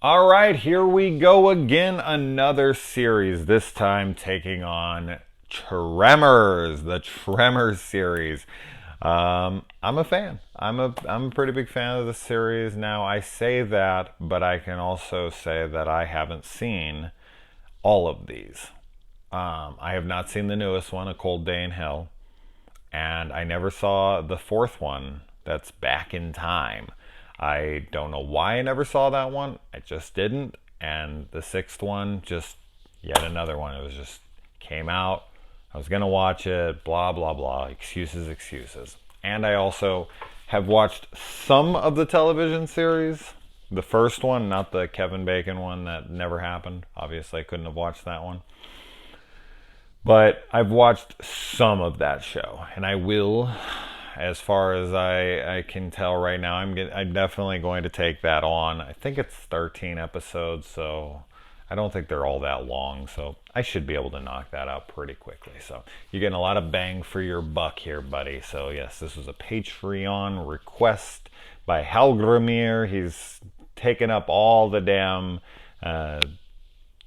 All right, here we go again. Another series, this time taking on Tremors, the Tremors series. I'm a fan. I'm a pretty big fan of the series. Now, I say that, but I can also say that I haven't seen all of these. I have not seen the newest one, A Cold Day in Hell, and I never saw the fourth one that's Back in Time. I don't know why I never saw that one. I just didn't. And the sixth one, just yet another one. It was just came out. I was going to watch it, blah, blah, blah. Excuses, excuses. And I also have watched some of the television series. The first one, not the Kevin Bacon one that never happened. Obviously, I couldn't have watched that one. But I've watched some of that show, and I will, as far as I can tell right now, I'm definitely going to take that on. I think it's 13 episodes, so I don't think they're all that long, so I should be able to knock that out pretty quickly. So you're getting a lot of bang for your buck here, buddy. So yes, this was a Patreon request by Halgrimir. He's taken up all the damn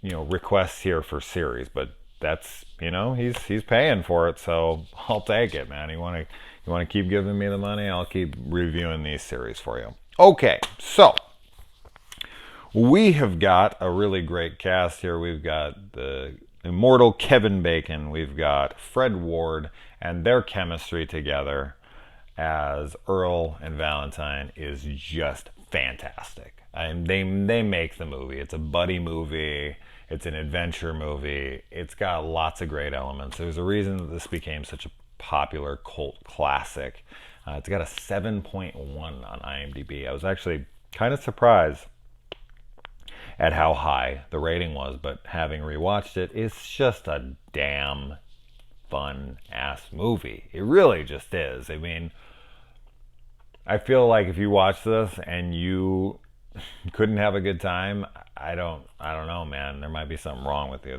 requests here for series, but that's he's paying for it, so I'll take it, man. You want to keep giving me the money, I'll keep reviewing these series for you. Okay, so we have got a really great cast here. We've got the immortal Kevin Bacon, we've got Fred Ward, and their chemistry together as Earl and Valentine is just fantastic. They make the movie. It's a buddy movie. It's an adventure movie. It's got lots of great elements. There's a reason that this became such a popular cult classic. It's got a 7.1 on IMDb. I was actually kind of surprised at how high the rating was, but having rewatched it, it's just a damn fun ass movie. It really just is. I mean, I feel like if you watch this and you couldn't have a good time, I don't know, man. There might be something wrong with you.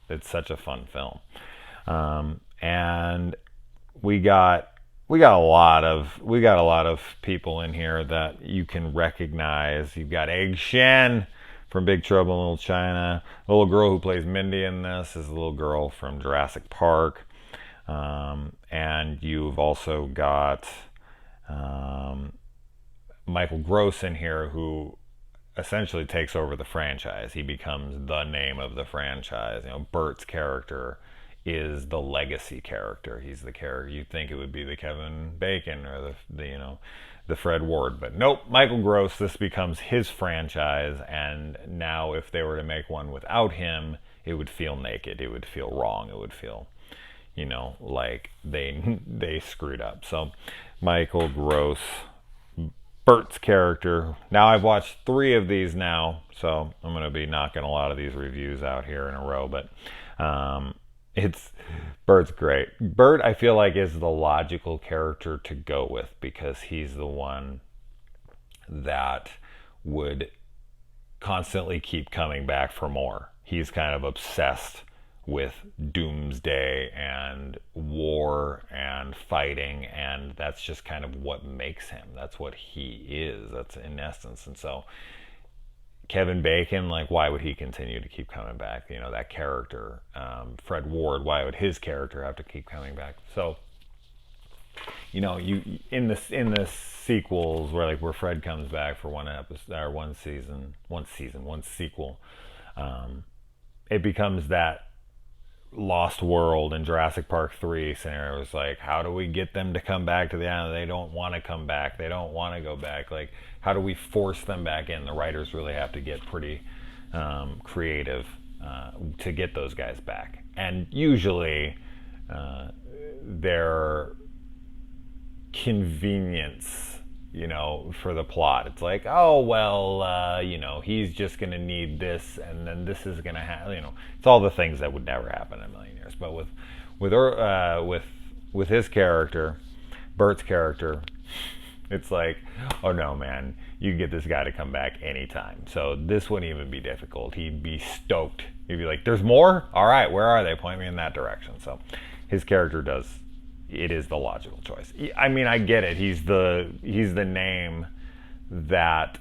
It's such a fun film, and we got a lot of people in here that you can recognize. You've got Egg Shen from Big Trouble in Little China. The little girl who plays Mindy in this is the little girl from Jurassic Park, and you've also got Michael Gross in here, who essentially takes over the franchise. He becomes the name of the franchise. Bert's character is the legacy character. He's the character. You'd think it would be the Kevin Bacon or the Fred Ward, but nope. Michael Gross. This becomes his franchise, and now if they were to make one without him, it would feel naked. It would feel wrong. It would feel, like they screwed up. So Michael Gross, Bert's character. Now I've watched 3 of these now, so I'm going to be knocking a lot of these reviews out here in a row, but Bert's great. Bert, I feel like, is the logical character to go with because he's the one that would constantly keep coming back for more. He's kind of obsessed with doomsday and war and fighting, and that's just kind of what makes him. That's what he is. That's in essence. And so Kevin Bacon, like, why would he continue to keep coming back? That character. Fred Ward, why would his character have to keep coming back? So you in the sequels where Fred comes back for one episode or one sequel, it becomes that Lost World and Jurassic Park 3 scenarios. Like, how do we get them to come back to the island? They don't want to come back. They don't want to go back. Like, how do we force them back in? The writers really have to get pretty creative to get those guys back. And usually their convenience, for the plot. It's like, oh, well, he's just going to need this, and then this is going to happen. It's all the things that would never happen in a million years. But with his character, Bert's character, it's like, oh no, man, you can get this guy to come back anytime. So this wouldn't even be difficult. He'd be stoked. He'd be like, there's more? All right, where are they? Point me in that direction. So his character it is the logical choice. I mean, I get it. He's the name that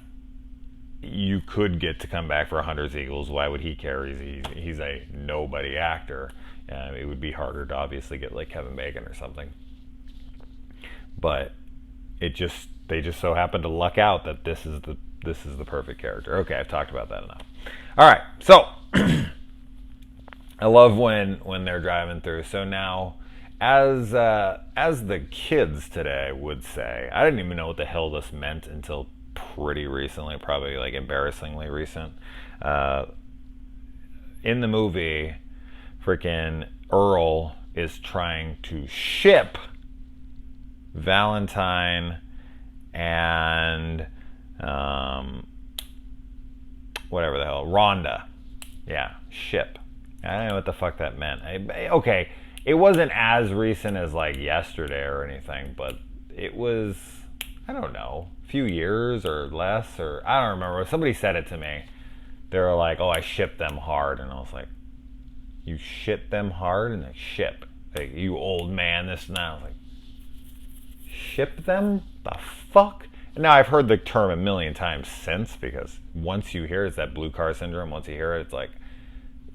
you could get to come back for 100 sequels. Why would he care? He's a nobody actor. It would be harder to obviously get like Kevin Bacon or something. But they just so happen to luck out that this is the perfect character. Okay, I've talked about that enough. All right, so I love when they're driving through. So now, as the kids today would say, I didn't even know what the hell this meant until pretty recently, probably like embarrassingly recent. In the movie, freaking Earl is trying to ship Valentine and whatever the hell, Rhonda. Yeah, ship. I don't know what the fuck that meant. Okay, it wasn't as recent as like yesterday or anything, but it was, I don't know, a few years or less, or I don't remember. Somebody said it to me. They were like, "Oh, I shipped them hard," and I was like, "You ship them hard?" And they ship. Like, you old man, this and that. I was like, ship them? The fuck? And now I've heard the term a million times since, because once you hear it, it's that blue car syndrome. Once you hear it, it's like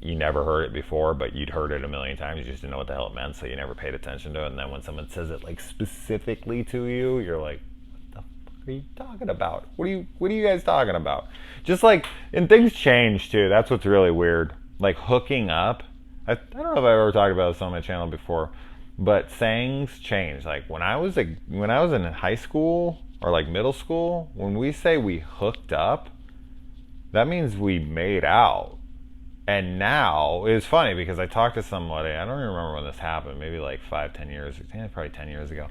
you never heard it before, but you'd heard it a million times. You just didn't know what the hell it meant, so you never paid attention to it. And then when someone says it like specifically to you, you're like, what the fuck are you talking about? What are you guys talking about? Just like, and things change too. That's what's really weird. Like hooking up. I don't know if I've ever talked about this on my channel before, but sayings change. Like when I was in high school or like middle school, when we say we hooked up, that means we made out. And now it's funny because I talked to somebody, I don't even remember when this happened, maybe like 5-10 years, probably 10 years ago.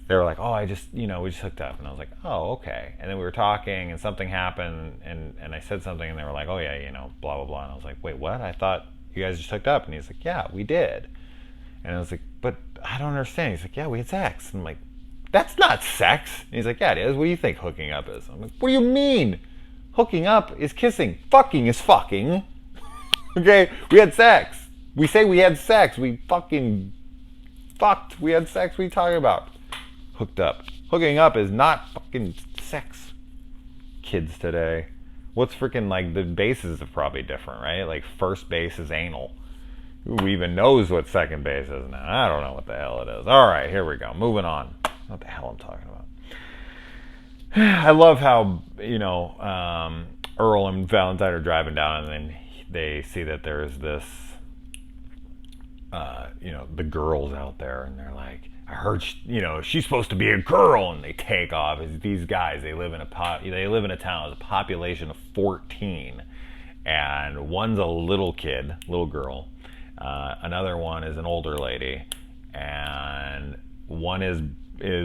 They were like, "Oh, we just hooked up." And I was like, "Oh, okay." And then we were talking and something happened and I said something and they were like, "Oh yeah, blah blah blah." And I was like, "Wait, what? I thought you guys just hooked up." And he's like, "Yeah, we did." And I was like, "But I don't understand." He's like, "Yeah, we had sex." And I'm like, "That's not sex." And he's like, "Yeah, it is. What do you think hooking up is?" I'm like, "What do you mean? Hooking up is kissing. Fucking is fucking." Okay, we had sex. We say we had sex. We fucking fucked. We had sex. What are you talking about? Hooked up. Hooking up is not fucking sex. Kids today. What's freaking like, the bases are probably different, right? Like first base is anal. Who even knows what second base is now? I don't know what the hell it is. All right, here we go. Moving on. What the hell I'm talking about? I love how, Earl and Valentine are driving down and then they see that there's this, the girls out there, and they're like, "I heard, she's supposed to be a girl," and they take off. It's these guys, they live in a town with a population of 14, and one's a little girl, another one is an older lady, and one is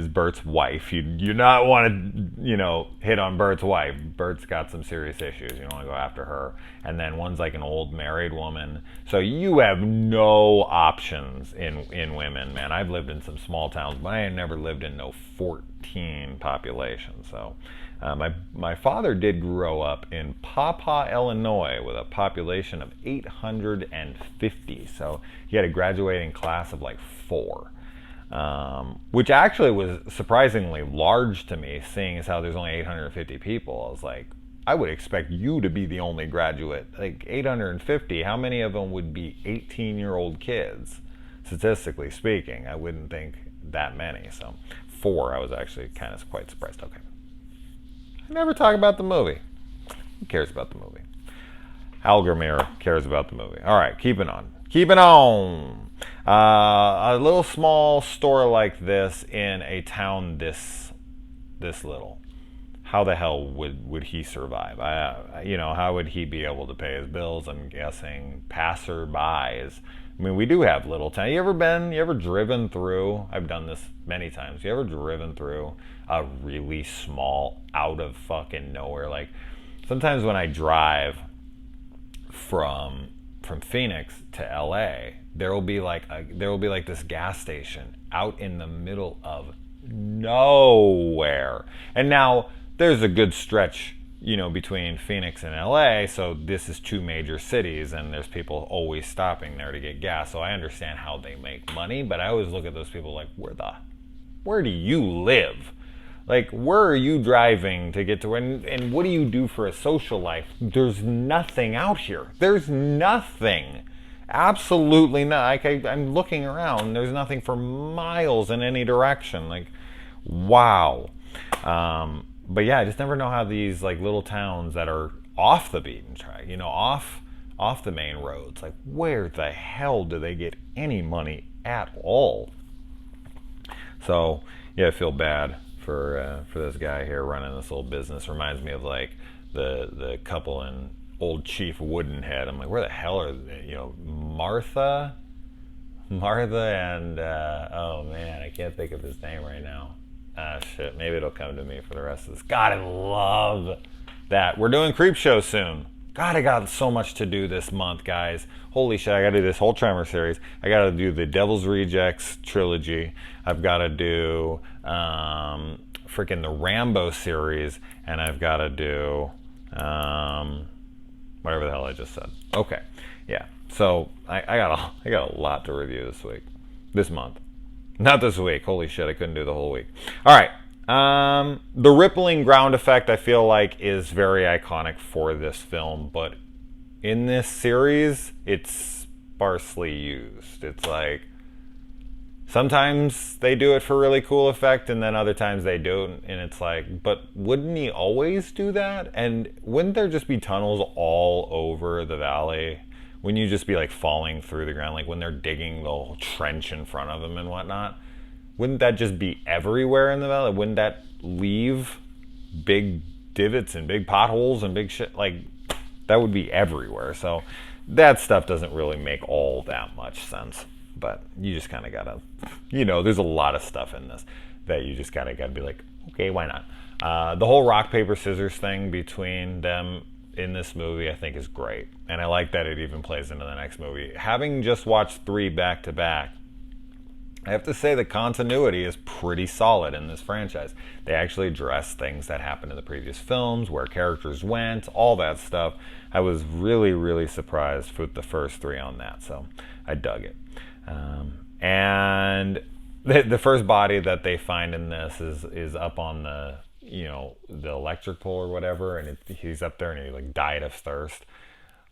Bert's wife. You do not want to, hit on Bert's wife. Bert's got some serious issues. You don't want to go after her. And then one's like an old married woman. So you have no options in women, man. I've lived in some small towns, but I ain't never lived in no 14 population. So my father did grow up in Pawpaw, Illinois, with a population of 850. So he had a graduating class of like 4. Which actually was surprisingly large to me, seeing as how there's only 850 people. I was like, I would expect you to be the only graduate. Like 850, how many of them would be 18-year-old kids? Statistically speaking, I wouldn't think that many. So 4, I was actually kind of quite surprised. Okay. I never talk about the movie. Who cares about the movie? Algermere cares about the movie. All right, keeping on. A little small store like this in a town this little. How the hell would he survive? How would he be able to pay his bills? I'm guessing passerbys. I mean, we do have little town. You ever driven through? I've done this many times. You ever driven through a really small, out of fucking nowhere? Like sometimes when I drive from Phoenix to LA, there will be like this gas station out in the middle of nowhere. And now there's a good stretch, between Phoenix and LA, so this is 2 major cities and there's people always stopping there to get gas. So I understand how they make money, but I always look at those people like, where do you live? Like, where are you driving to get to? And what do you do for a social life? There's nothing out here. There's nothing. Absolutely not. Like, I'm looking around. There's nothing for miles in any direction. Like, wow. But yeah, I just never know how these like little towns that are off the beaten track, off the main roads, like where the hell do they get any money at all? So yeah, I feel bad for this guy here running this little business. Reminds me of like the couple in Old Chief Woodenhead. I'm like, where the hell are they? Martha and oh man, I can't think of his name right now. Ah shit, maybe it'll come to me for the rest of this. God, I love that. We're doing Creep Show soon. God, I got so much to do this month, guys. Holy shit, I gotta do this whole Tremor series. I gotta do the Devil's Rejects trilogy. I've gotta do freaking the Rambo series, and I've gotta do whatever the hell I just said. Okay, yeah. So I got a lot to review this month. Not this week. Holy shit, I couldn't do the whole week. All right. The rippling ground effect, I feel like, is very iconic for this film, but in this series, it's sparsely used. It's like sometimes they do it for really cool effect, and then other times they don't, and it's like, but wouldn't he always do that? And wouldn't there just be tunnels all over the valley? Wouldn't you just be like falling through the ground, like when they're digging the whole trench in front of them and whatnot? Wouldn't that just be everywhere in the valley? Wouldn't that leave big divots and big potholes and big shit? Like, that would be everywhere. So that stuff doesn't really make all that much sense. But you just kind of gotta, there's a lot of stuff in this that you just kind of gotta be like, okay, why not? The whole rock, paper, scissors thing between them in this movie, I think, is great. And I like that it even plays into the next movie. Having just watched 3 back to back, I have to say the continuity is pretty solid in this franchise. They actually address things that happened in the previous films, where characters went, all that stuff. I was really, really surprised with the first 3 on that, so I dug it. And the first body that they find in this is up on the electric pole or whatever, and he's up there and he like died of thirst.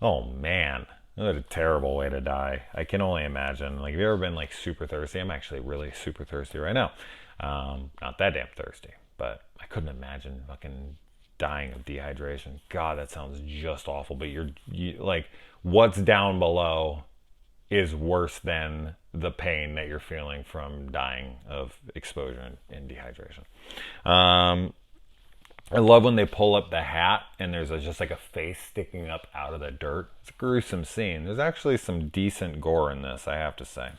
Oh man. What a terrible way to die. I can only imagine. Like, have you ever been like super thirsty? I'm actually really super thirsty right now. Not that damn thirsty, but I couldn't imagine fucking dying of dehydration. God, that sounds just awful. But you like, what's down below is worse than the pain that you're feeling from dying of exposure and dehydration. I love when they pull up the hat and there's just like a face sticking up out of the dirt. It's a gruesome scene. There's actually some decent gore in this, I have to say.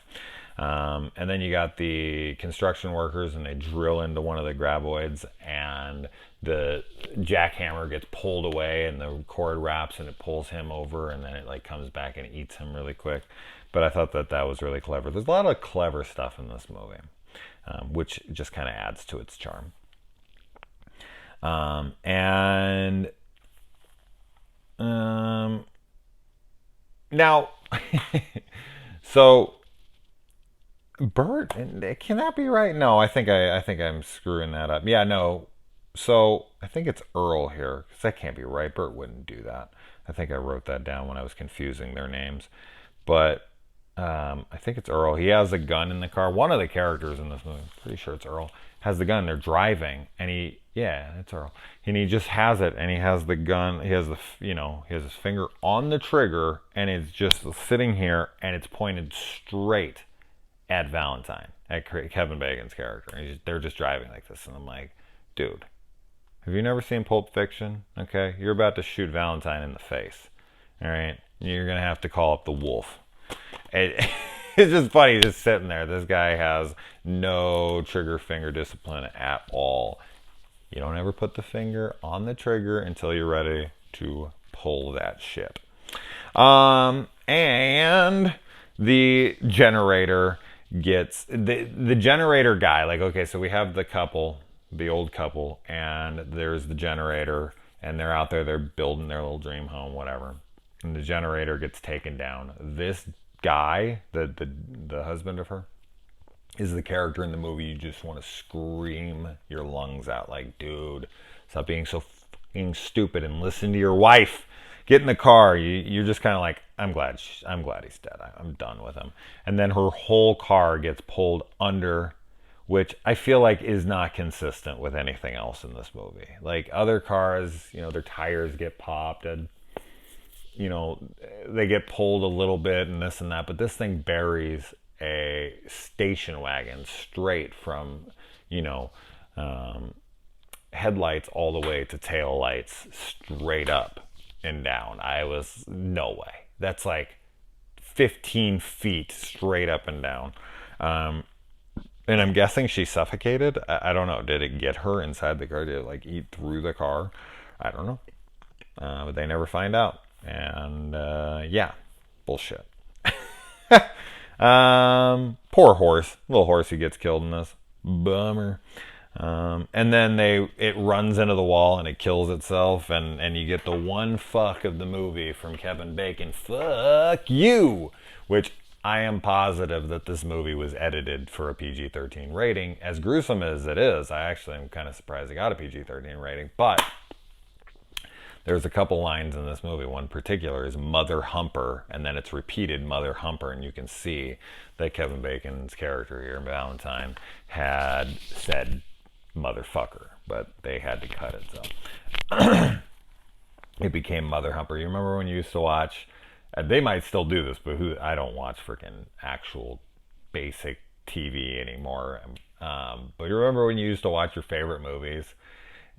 And then you got the construction workers and they drill into one of the graboids and the jackhammer gets pulled away and the cord wraps and it pulls him over and then it like comes back and eats him really quick. But I thought that was really clever. There's a lot of clever stuff in this movie, which just kind of adds to its charm. Now, so Bert, can that be right? No, I think I'm screwing that up. Yeah, no. So I think it's Earl here, because that can't be right. Bert wouldn't do that. I think I wrote that down when I was confusing their names, but I think it's Earl. He has a gun in the car. One of the characters in this movie, I'm pretty sure it's Earl, has the gun. They're driving, and it's Earl. And he just has it, and he has the gun. He has he has his finger on the trigger, and it's just sitting here, and it's pointed straight at Valentine, at Kevin Bacon's character. And they're just driving like this, and I'm like, dude, have you never seen Pulp Fiction? Okay, you're about to shoot Valentine in the face. All right, you're gonna have to call up the wolf. It's just funny, just sitting there. This guy has no trigger finger discipline at all. You don't ever put the finger on the trigger until you're ready to pull that shit. And the generator gets the generator guy. Like, okay, so we have the couple, the old couple, and there's the generator, and they're out there, they're building their little dream home, whatever. And the generator gets taken down. This guy, the husband of her, is the character in the movie you just want to scream your lungs out, like, dude, stop being so fucking stupid and listen to your wife. Get in the car. You're just kind of like, I'm glad he's dead. I'm done with him. And then her whole car gets pulled under, which I feel like is not consistent with anything else in this movie. Like other cars, their tires get popped and they get pulled a little bit and this and that, but this thing buries a station wagon straight from, headlights all the way to tail lights, straight up and down. I was, no way. That's like 15 feet straight up and down. And I'm guessing she suffocated. I don't know. Did it get her inside the car? Did it like eat through the car? I don't know. But they never find out. And yeah, bullshit. Poor horse. Little horse who gets killed in this. Bummer. And then it runs into the wall and it kills itself, and you get the one fuck of the movie from Kevin Bacon. Fuck you! Which I am positive that this movie was edited for a PG-13 rating. As gruesome as it is, I actually am kind of surprised it got a PG-13 rating, but there's a couple lines in this movie. One particular is Mother Humper, and then it's repeated Mother Humper, and you can see that Kevin Bacon's character here, Valentine, had said motherfucker, but they had to cut it, so it became Mother Humper. You remember when you used to watch, they might still do this, but I don't watch freaking actual basic TV anymore, but you remember when you used to watch your favorite movies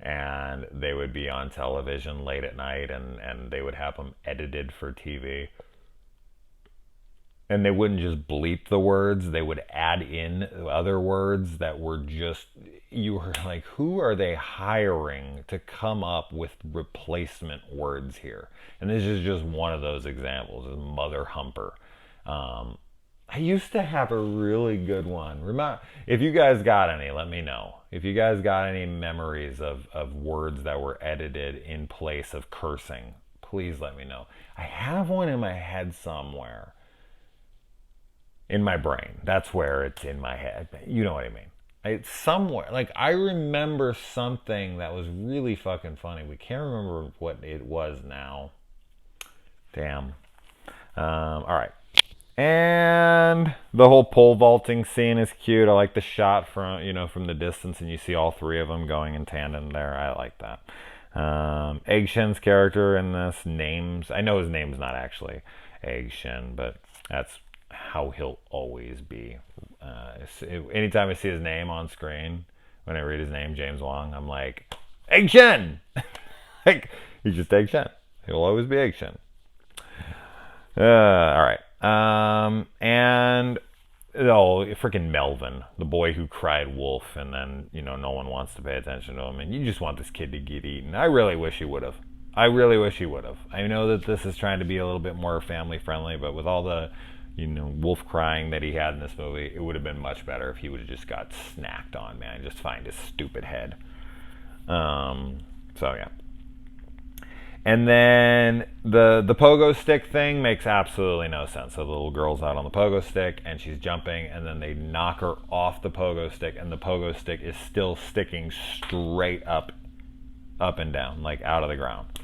and they would be on television late at night and they would have them edited for TV? And they wouldn't just bleep the words, they would add in other words that were just, you were like, who are they hiring to come up with replacement words here? And this is just one of those examples, is Mother Humper. I used to have a really good one. If you guys got any, let me know. If you guys got any memories of words that were edited in place of cursing, please let me know. I have one in my head somewhere. In my brain. That's where it's in my head. You know what I mean. It's somewhere. Like, I remember something that was really fucking funny. We can't remember what it was now. Damn. Alright. And the whole pole vaulting scene is cute. I like the shot from the distance, and you see all three of them going in tandem there. I like that. Eggshen's character in this, I know his name's not actually Eggshen, but that's how he'll always be. Anytime I see his name on screen, when I read his name, James Wong, I'm like, Eggshen! Like, he's just Eggshen. He'll always be Eggshen. Alright. And freaking Melvin, the boy who cried wolf, and then, no one wants to pay attention to him, and you just want this kid to get eaten. I really wish he would have. I know that this is trying to be a little bit more family friendly, but with all the wolf crying that he had in this movie, it would have been much better if he would have just got snacked on, man. Just find his stupid head. So yeah. And then the pogo stick thing makes absolutely no sense. So the little girl's out on the pogo stick and she's jumping, and then they knock her off the pogo stick, and the pogo stick is still sticking straight up and down, like out of the ground.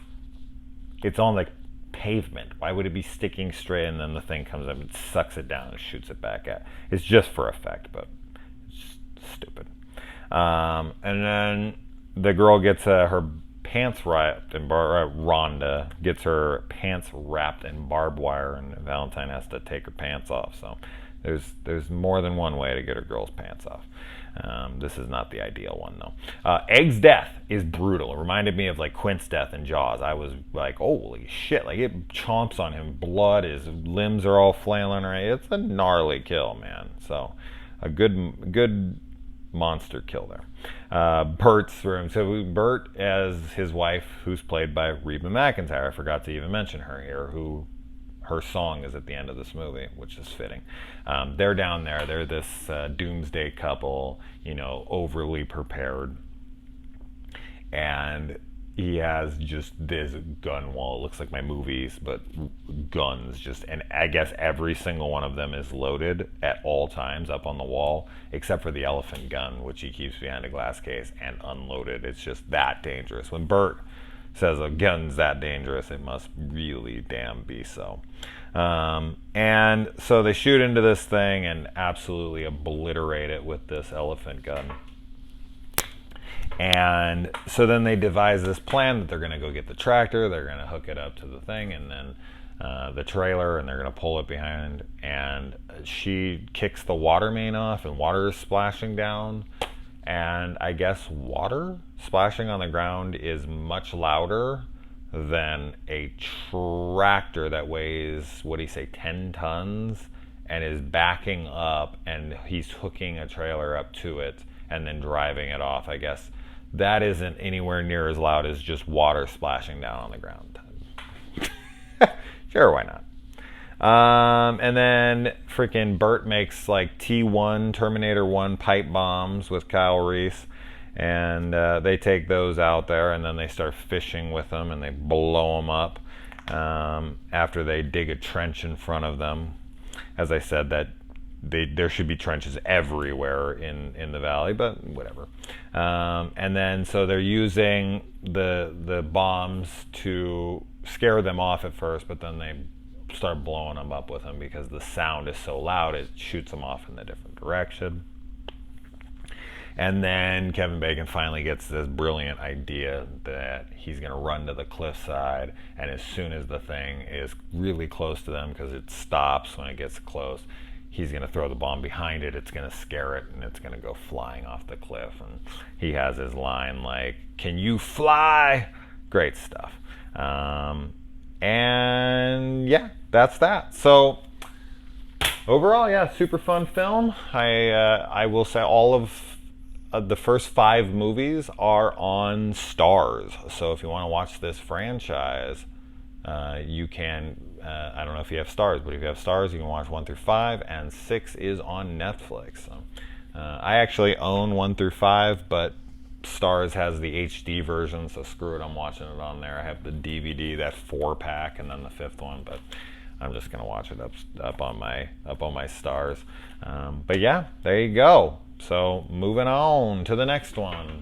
It's on like pavement. Why would it be sticking straight and then the thing comes up and sucks it down and shoots it back at? It's just for effect, but it's stupid. And then the girl gets her pants wrapped in Rhonda gets her pants wrapped in barbed wire, and Valentine has to take her pants off. So there's more than one way to get a girl's pants off. This is not the ideal one, though. Egg's death is brutal. It reminded me of like Quint's death in Jaws. I was like, holy shit! Like, it chomps on him, blood, his limbs are all flailing around. It's a gnarly kill, man. So a good monster kill there. Bert's room. So Bert as his wife, who's played by Reba McEntire. I forgot to even mention her here, who her song is at the end of this movie, which is fitting. They're down there. They're this doomsday couple, overly prepared. And he has just this gun wall. It looks like my movies, but guns just, and I guess every single one of them is loaded at all times up on the wall, except for the elephant gun, which he keeps behind a glass case and unloaded. It's just that dangerous. When Bert says a gun's that dangerous, it must really damn be so. And so they shoot into this thing and absolutely obliterate it with this elephant gun. And so then they devise this plan that they're going to go get the tractor, they're going to hook it up to the thing, and then the trailer, and they're going to pull it behind. And she kicks the water main off, and water is splashing down. And I guess water splashing on the ground is much louder than a tractor that weighs, what do you say, 10 tons, and is backing up, and he's hooking a trailer up to it and then driving it off. I guess that isn't anywhere near as loud as just water splashing down on the ground. Sure, why not? And then freaking Bert makes like T1 Terminator 1 pipe bombs with Kyle Reese, and they take those out there, and then they start fishing with them, and they blow them up after they dig a trench in front of them. As I said, that there should be trenches everywhere in the valley, but whatever. And then so they're using the bombs to scare them off at first, but then they start blowing them up with them because the sound is so loud, it shoots them off in a different direction. And then Kevin Bacon finally gets this brilliant idea that he's going to run to the cliffside, and as soon as the thing is really close to them, because it stops when it gets close, he's going to throw the bomb behind it, it's going to scare it, and it's going to go flying off the cliff. And he has his line like, "Can you fly?" Great stuff. And yeah, that's that. So overall, yeah, super fun film. I will say all of the first 5 movies are on Stars. So if you want to watch this franchise, you can. I don't know if you have Stars, but if you have Stars, you can watch 1 through 5, and 6 is on Netflix. So, I actually own 1 through 5, but Stars has the HD version, so screw it, I'm watching it on there. I have the DVD, that 4-pack, and then the 5th one, but I'm just gonna watch it up on my Stars. But yeah, there you go. So moving on to the next one.